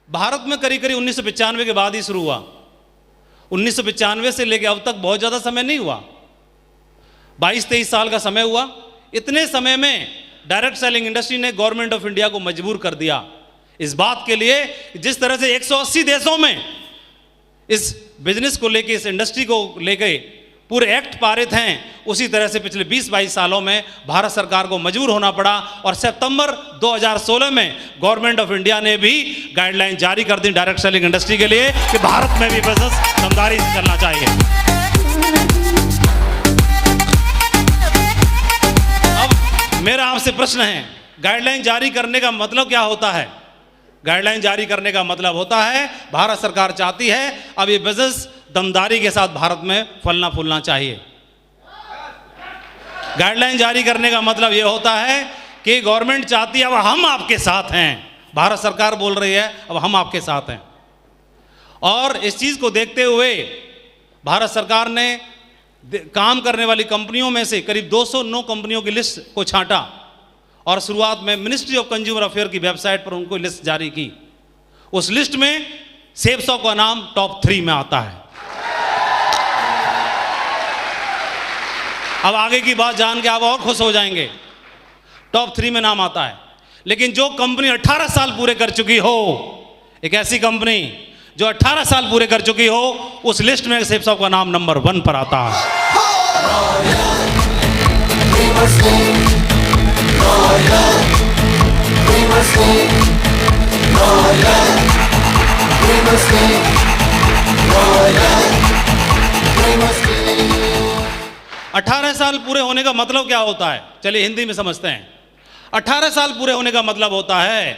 भारत में करीब करीब 1995 के बाद ही शुरू हुआ। 1995 से लेकर अब तक बहुत ज़्यादा समय नहीं हुआ, 22-23 साल का समय हुआ। इतने समय में डायरेक्ट सेलिंग इंडस्ट्री ने गवर्नमेंट ऑफ इंडिया को मजबूर कर दिया इस बात के लिए, जिस तरह से 180 देशों में इस बिजनेस को लेके, इस इंडस्ट्री को लेके पूरे एक्ट पारित हैं, उसी तरह से पिछले 20-22 सालों में भारत सरकार को मजबूर होना पड़ा। और सितंबर 2016 में गवर्नमेंट ऑफ इंडिया ने भी गाइडलाइन जारी कर दी डायरेक्ट सेलिंग इंडस्ट्री के लिए कि भारत में भी बिजनेस समझदारी से चलना चाहिए। अब मेरा आपसे प्रश्न है, गाइडलाइन जारी करने का मतलब क्या होता है? गाइडलाइन जारी करने का मतलब होता है भारत सरकार चाहती है अब ये बिजनेस दमदारी के साथ भारत में फलना फूलना चाहिए। गाइडलाइन जारी करने का मतलब ये होता है कि गवर्नमेंट चाहती है अब हम आपके साथ हैं, भारत सरकार बोल रही है अब हम आपके साथ हैं। और इस चीज़ को देखते हुए भारत सरकार ने काम करने वाली कंपनियों में से करीब 209 कंपनियों की लिस्ट को छांटा और शुरुआत में मिनिस्ट्री ऑफ कंज्यूमर अफेयर की वेबसाइट पर उनको लिस्ट जारी की। उस लिस्ट में सेफ शॉप का नाम टॉप 3 में आता है। अब आगे की बात जान के आप और खुश हो जाएंगे, टॉप 3 में नाम आता है। लेकिन जो कंपनी 18 साल पूरे कर चुकी हो, एक ऐसी कंपनी जो 18 साल पूरे कर चुकी हो, उस लिस्ट में सेफ शॉप का नाम नंबर 1 पर आता है। अठारह साल पूरे होने का मतलब क्या होता है, चलिए हिंदी में समझते हैं। 18 साल पूरे होने का मतलब होता है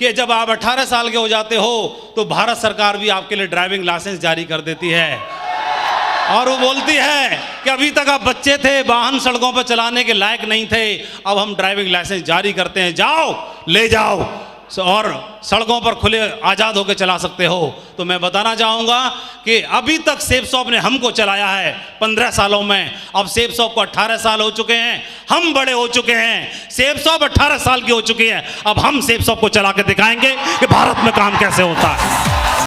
कि जब आप 18 साल के हो जाते हो तो भारत सरकार भी आपके लिए ड्राइविंग लाइसेंस जारी कर देती है और वो बोलती है कि अभी तक आप बच्चे थे, वाहन सड़कों पर चलाने के लायक नहीं थे, अब हम ड्राइविंग लाइसेंस जारी करते हैं, जाओ ले जाओ और सड़कों पर खुले आज़ाद होकर चला सकते हो। तो मैं बताना चाहूँगा कि अभी तक सेफ शॉप ने हमको चलाया है 15 सालों में, अब सेफ शॉप को 18 साल हो चुके हैं, हम बड़े हो चुके हैं, सेफ शॉप 18 साल की हो चुकी है, अब हम सेफ शॉप को चला के दिखाएंगे कि भारत में काम कैसे होता है।